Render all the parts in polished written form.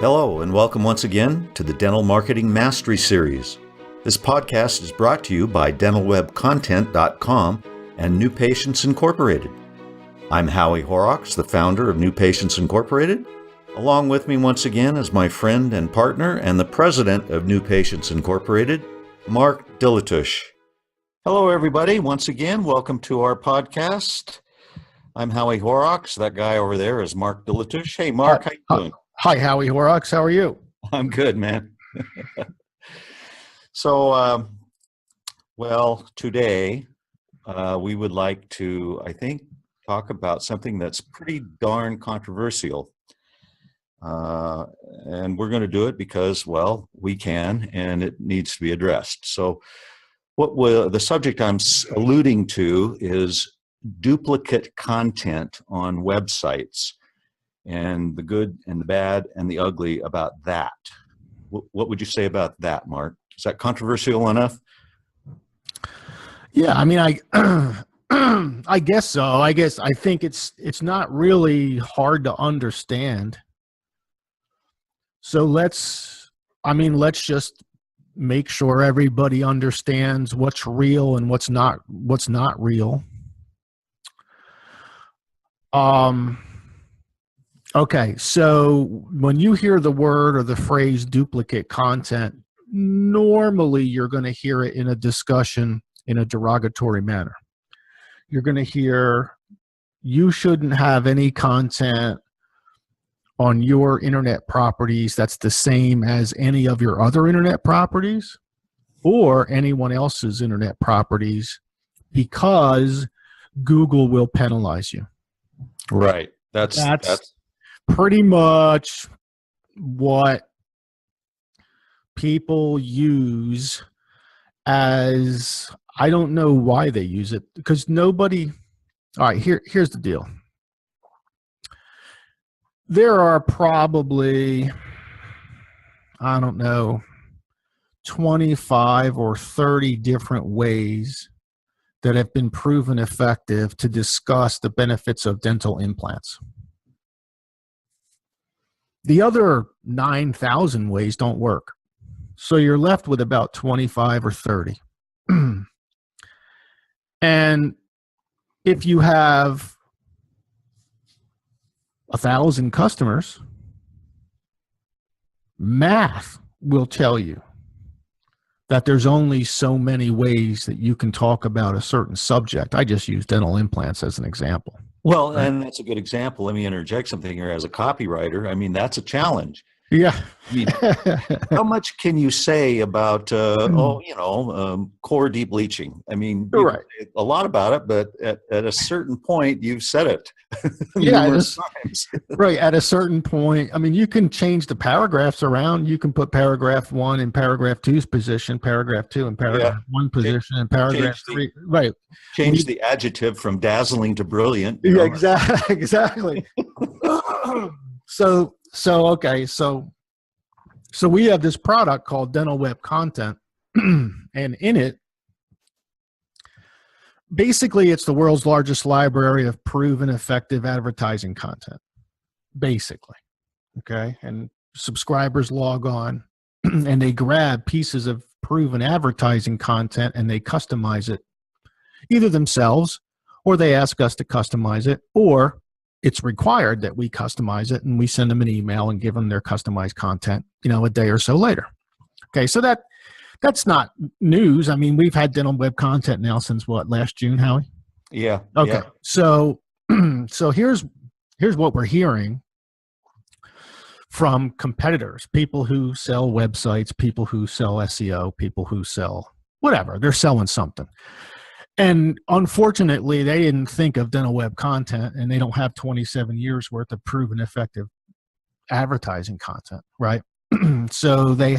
Hello, and welcome once again to the Dental Marketing Mastery Series. This podcast is brought to you by dentalwebcontent.com and New Patients Incorporated. I'm Howie Horrocks, the founder of New Patients Incorporated. Along with me once again is my friend and partner and the president of New Patients Incorporated, Mark Dilatush. Hello, everybody. Once again, welcome to our podcast. I'm Howie Horrocks. That guy over there is Mark Dilatush. Hey, Mark, how you doing? Hi, Howie Horrocks. How are you? I'm good, man. So, today we would like to, I think, talk about something that's pretty darn controversial. And we're going to do it because, well, we can, and it needs to be addressed. So the subject I'm alluding to is duplicate content on websites, and the good and the bad and the ugly about that. What would you say about that, Mark? Is that controversial enough? Yeah, I mean, I guess so. I think it's not really hard to understand. So let's just make sure everybody understands what's real and what's not real. Okay, so when you hear the word or the phrase duplicate content, normally you're going to hear it in a discussion in a derogatory manner. You're going to hear, you shouldn't have any content on your internet properties that's the same as any of your other internet properties or anyone else's internet properties because Google will penalize you. Right. That's pretty much what people use as, I don't know why they use it, because nobody, all right, here's the deal. There are probably, I don't know, 25 or 30 different ways that have been proven effective to discuss the benefits of dental implants. The other 9,000 ways don't work. So you're left with about 25 or 30. And if you have 1,000 customers, math will tell you that there's only so many ways that you can talk about a certain subject. I just use dental implants as an example. Well, right? And that's a good example. Let me interject something here. As a copywriter, I mean, that's a challenge. Yeah. I mean, how much can you say about, core debleaching? I mean, you right. Say a lot about it, but at a certain point, you've said it. Yeah, times. Right. At a certain point, I mean, you can change the paragraphs around. You can put paragraph 1 in paragraph 2's position, paragraph 2 in paragraph 1 position, and paragraph 3. Right. Change the adjective from dazzling to brilliant. Yeah, exactly. So we have this product called Dental Web Content, and in it, basically it's the world's largest library of proven effective advertising content, basically, okay? And subscribers log on, and they grab pieces of proven advertising content, and they customize it, either themselves, or they ask us to customize it, or it's required that we customize it and we send them an email and give them their customized content, a day or so later. Okay, so that's not news. I mean, we've had dental web content now since what, last June, Howie? Yeah. Okay. Yeah. So here's what we're hearing from competitors, people who sell websites, people who sell SEO, people who sell whatever. They're selling something. And unfortunately, they didn't think of dental web content, and they don't have 27 years worth of proven effective advertising content, right? So they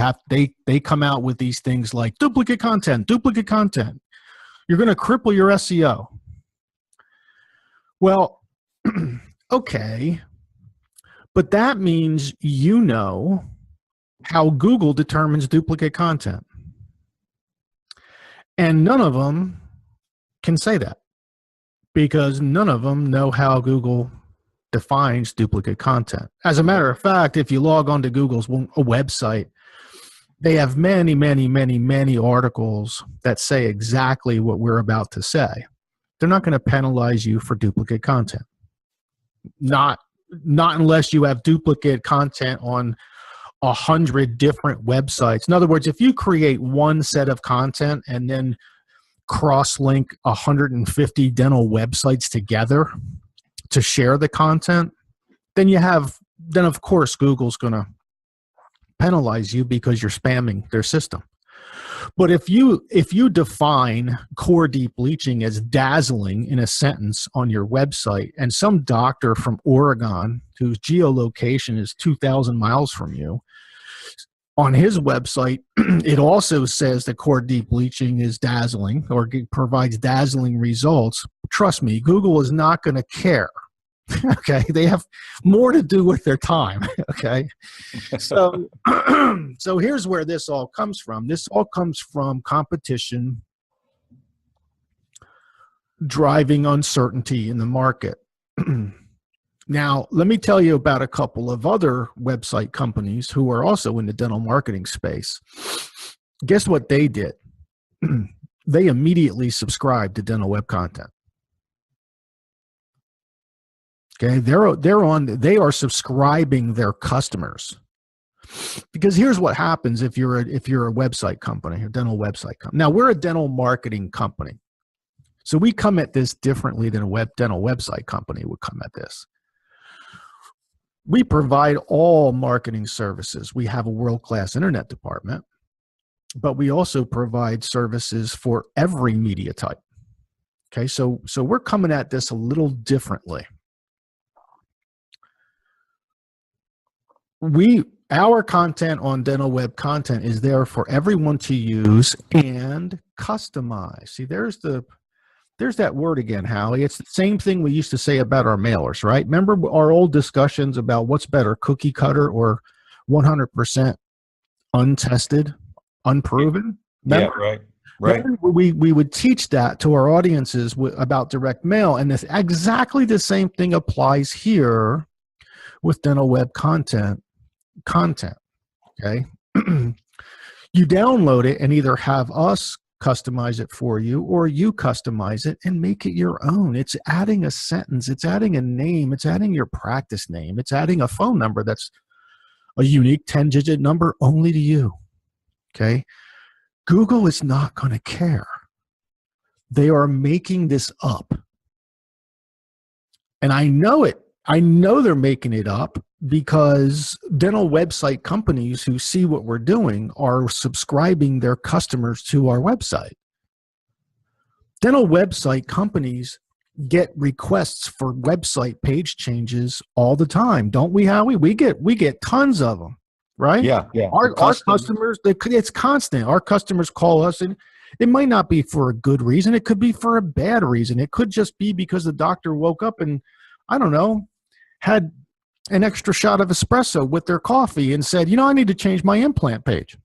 come out with these things like duplicate content. You're going to cripple your SEO. Well, okay, but that means you know how Google determines duplicate content. And none of them can say that because none of them know how Google defines duplicate content. As a matter of fact, if you log on to Google's website, they have many, many, many, many articles that say exactly what we're about to say. They're not going to penalize you for duplicate content. Not unless you have duplicate content on 100 different websites. In other words, if you create one set of content and then cross-link 150 dental websites together to share the content, then of course Google's going to penalize you because you're spamming their system. But if you define core deep leaching as dazzling in a sentence on your website, and some doctor from Oregon whose geolocation is 2,000 miles from you, on his website, it also says that core deep leaching is dazzling or provides dazzling results. Trust me, Google is not going to care. Okay, they have more to do with their time. Okay, so so here's where this all comes from. This all comes from competition driving uncertainty in the market. Now, let me tell you about a couple of other website companies who are also in the dental marketing space. Guess what they did? They immediately subscribed to dental web content. Okay, they are subscribing their customers, because here's what happens if you're a website company, a dental website company. Now, we're a dental marketing company, so we come at this differently than a dental website company would come at this. We provide all marketing services. We have a world-class internet department, but we also provide services for every media type. Okay, so we're coming at this a little differently. Our content on dental web content is there for everyone to use and customize. See, there's that word again, Howie. It's the same thing we used to say about our mailers, right? Remember our old discussions about what's better, cookie cutter or 100% untested, unproven? Remember? Yeah, right. We would teach that to our audiences about direct mail, and this exactly the same thing applies here with dental web content. Okay. You download it and either have us customize it for you, or you customize it and make it your own. It's adding a sentence, it's adding a name, it's adding your practice name, it's adding a phone number that's a unique 10-digit number only to you. Okay. Google is not going to care. They are making this up. And I know it. I know they're making it up because dental website companies who see what we're doing are subscribing their customers to our website. Dental website companies get requests for website page changes all the time, don't we, Howie? We get tons of them, right? Yeah. Our customers, it's constant. Our customers call us, and it might not be for a good reason. It could be for a bad reason. It could just be because the doctor woke up and, I don't know, had an extra shot of espresso with their coffee and said, I need to change my implant page.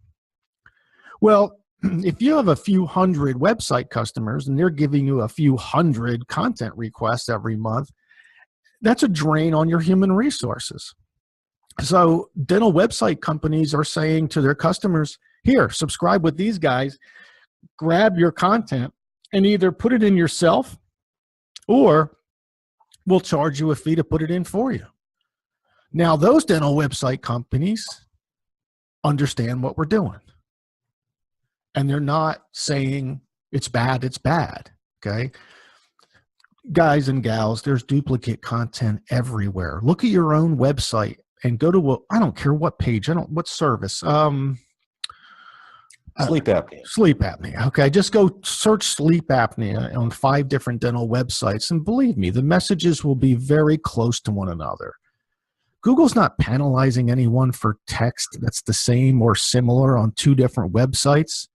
Well, if you have a few hundred website customers and they're giving you a few hundred content requests every month, that's a drain on your human resources. So dental website companies are saying to their customers, here, subscribe with these guys, grab your content and either put it in yourself, or we'll charge you a fee to put it in for you. Now, those dental website companies understand what we're doing. And they're not saying it's bad, okay? Guys and gals, there's duplicate content everywhere. Look at your own website and go to, I don't care what page, what service. Sleep apnea. Sleep apnea. Okay, just go search sleep apnea on 5 different dental websites, and believe me, the messages will be very close to one another. Google's not penalizing anyone for text that's the same or similar on 2 different websites.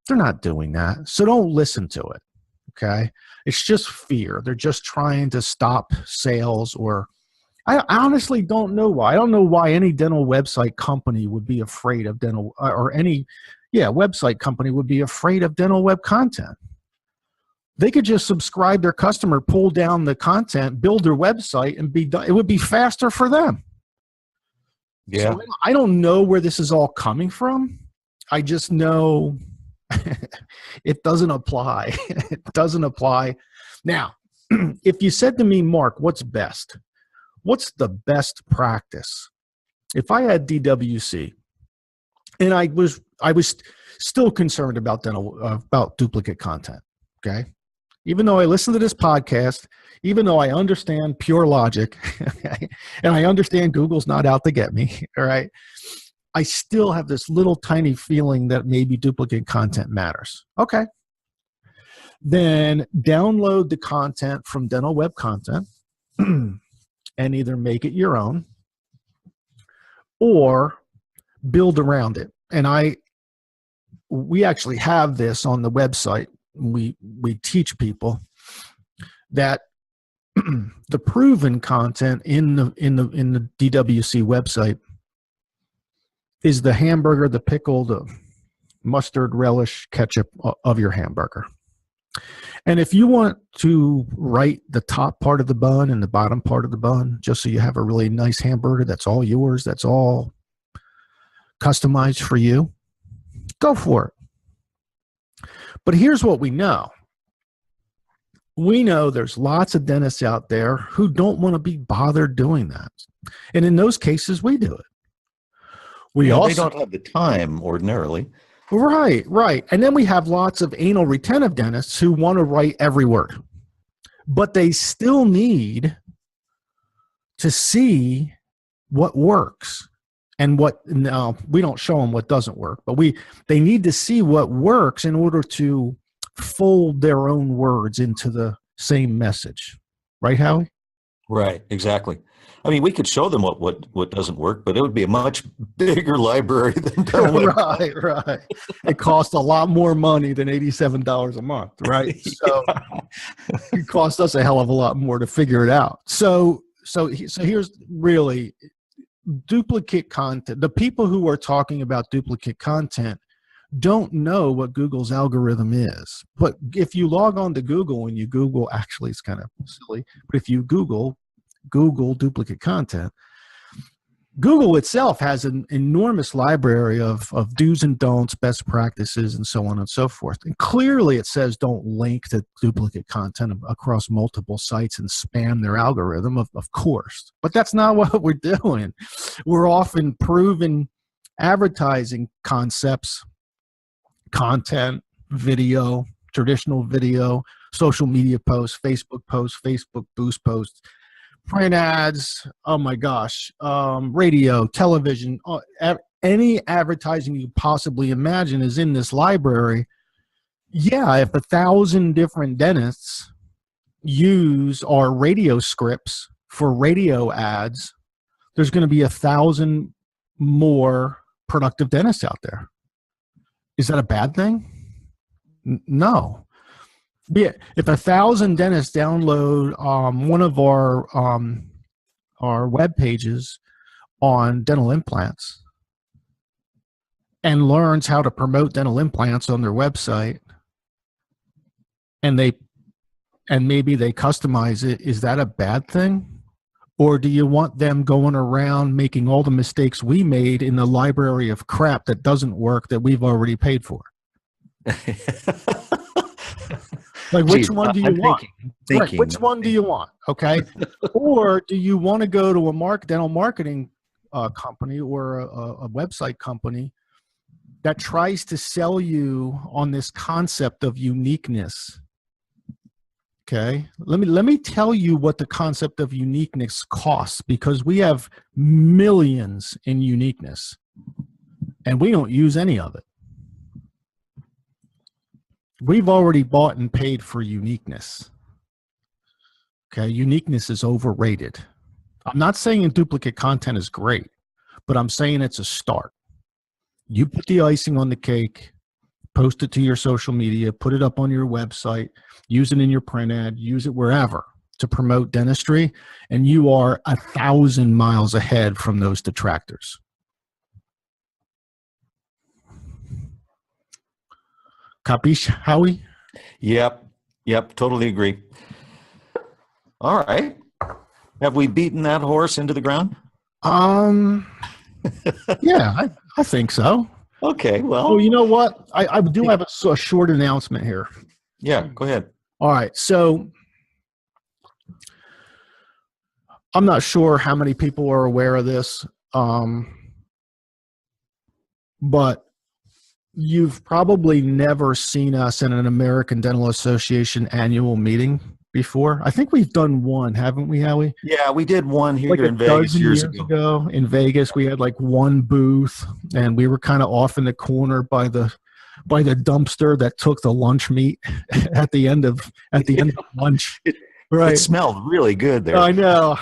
They're not doing that, so don't listen to it. Okay, it's just fear. They're just trying to stop sales, or I honestly don't know why. I don't know why any dental website company would be afraid of dental, or any website company would be afraid of dental web content. They could just subscribe their customer, pull down the content, build their website, and be done. It would be faster for them. Yeah. So I don't know where this is all coming from. I just know it doesn't apply. It doesn't apply. Now, if you said to me, Mark, what's best? What's the best practice? If I had DWC and I was still concerned about about duplicate content, okay? Even though I listen to this podcast, even though I understand pure logic, okay, and I understand Google's not out to get me, all right, I still have this little tiny feeling that maybe duplicate content matters. Okay. Then download the content from Dental Web Content and either make it your own or build around it. And we actually have this on the website. We teach people that the proven content in the DWC website is the hamburger, the pickle, the mustard, relish, ketchup of your hamburger. And if you want to write the top part of the bun and the bottom part of the bun, just so you have a really nice hamburger that's all yours, that's all customized for you, go for it. But here's what we know. We know there's lots of dentists out there who don't want to be bothered doing that. And in those cases, we do it. They don't have the time ordinarily. Right. And then we have lots of anal retentive dentists who want to write every word, but they still need to see what works and what, no, we don't show them what doesn't work, but they need to see what works in order to fold their own words into the same message. Right, Howie? Right, exactly. I mean, we could show them what doesn't work, but it would be a much bigger library than Right. It costs a lot more money than $87 a month, right? So it costs us a hell of a lot more to figure it out. So here's really duplicate content. The people who are talking about duplicate content don't know what Google's algorithm is. But if you log on to Google and you Google, actually it's kind of silly, but if you Google duplicate content, Google itself has an enormous library of do's and don'ts, best practices, and so on and so forth. And clearly it says don't link to duplicate content across multiple sites and spam their algorithm, of course. But that's not what we're doing. We're often proving advertising concepts, content, video, traditional video, social media posts, Facebook boost posts, print ads, oh my gosh, radio, television, any advertising you possibly imagine is in this library. Yeah, if 1,000 different dentists use our radio scripts for radio ads, there's going to be 1,000 more productive dentists out there. Is that a bad thing? No. Yeah, if 1,000 dentists download one of our web pages on dental implants and learns how to promote dental implants on their website, and maybe they customize it, is that a bad thing? Or do you want them going around making all the mistakes we made in the library of crap that doesn't work that we've already paid for? Like, which one do you want? Right, which one do you want? Okay. Or do you want to go to a dental marketing company or a website company that tries to sell you on this concept of uniqueness? Okay. Let me tell you what the concept of uniqueness costs, because we have millions in uniqueness and we don't use any of it. We've already bought and paid for uniqueness. Okay, uniqueness is overrated. I'm not saying duplicate content is great, but I'm saying it's a start. You put the icing on the cake, post it to your social media, put it up on your website, use it in your print ad, use it wherever to promote dentistry, and you are 1,000 miles ahead from those detractors. Capiche, Howie? Yep. Yep, totally agree. All right. Have we beaten that horse into the ground? Yeah, I think so. Okay, well. Oh, you know what? I do have a short announcement here. Yeah, go ahead. All right. So I'm not sure how many people are aware of this, but you've probably never seen us in an American Dental Association annual meeting before. I think we've done one, haven't we, Howie? Yeah, we did one here Like in Vegas years years ago. in Vegas, we had like one booth, and we were kind of off in the corner by the dumpster that took the lunch meat at the end of lunch. Right. It smelled really good there. I know,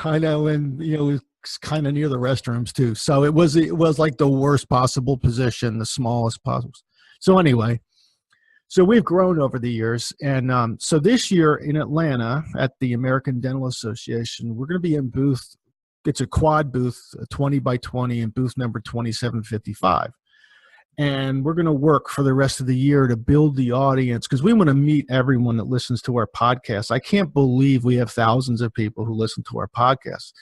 and it was kind of near the restrooms too. So it was like the worst possible position, the smallest possible. So anyway, so we've grown over the years, and so this year in Atlanta at the American Dental Association, we're going to be in booth. It's a quad booth, 20 by 20, in booth number 2755. And we're going to work for the rest of the year to build the audience, because we want to meet everyone that listens to our podcast. I can't believe we have thousands of people who listen to our podcast.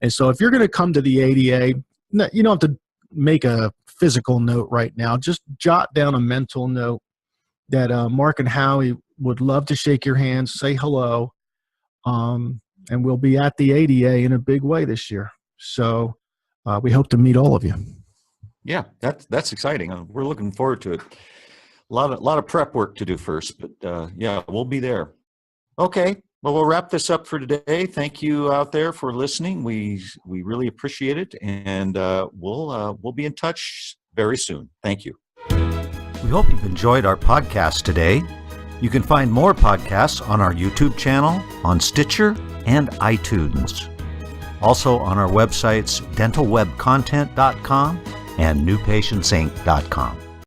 And so if you're going to come to the ADA, you don't have to make a physical note right now. Just jot down a mental note that Mark and Howie would love to shake your hand, say hello, and we'll be at the ADA in a big way this year. So we hope to meet all of you. Yeah, that's exciting. We're looking forward to it. A lot of prep work to do first, but yeah, we'll be there. Okay, well, we'll wrap this up for today. Thank you out there for listening. We really appreciate it, and we'll be in touch very soon. Thank you. We hope you've enjoyed our podcast today. You can find more podcasts on our YouTube channel, on Stitcher, and iTunes. Also on our websites, dentalwebcontent.com and newpatientsinc.com.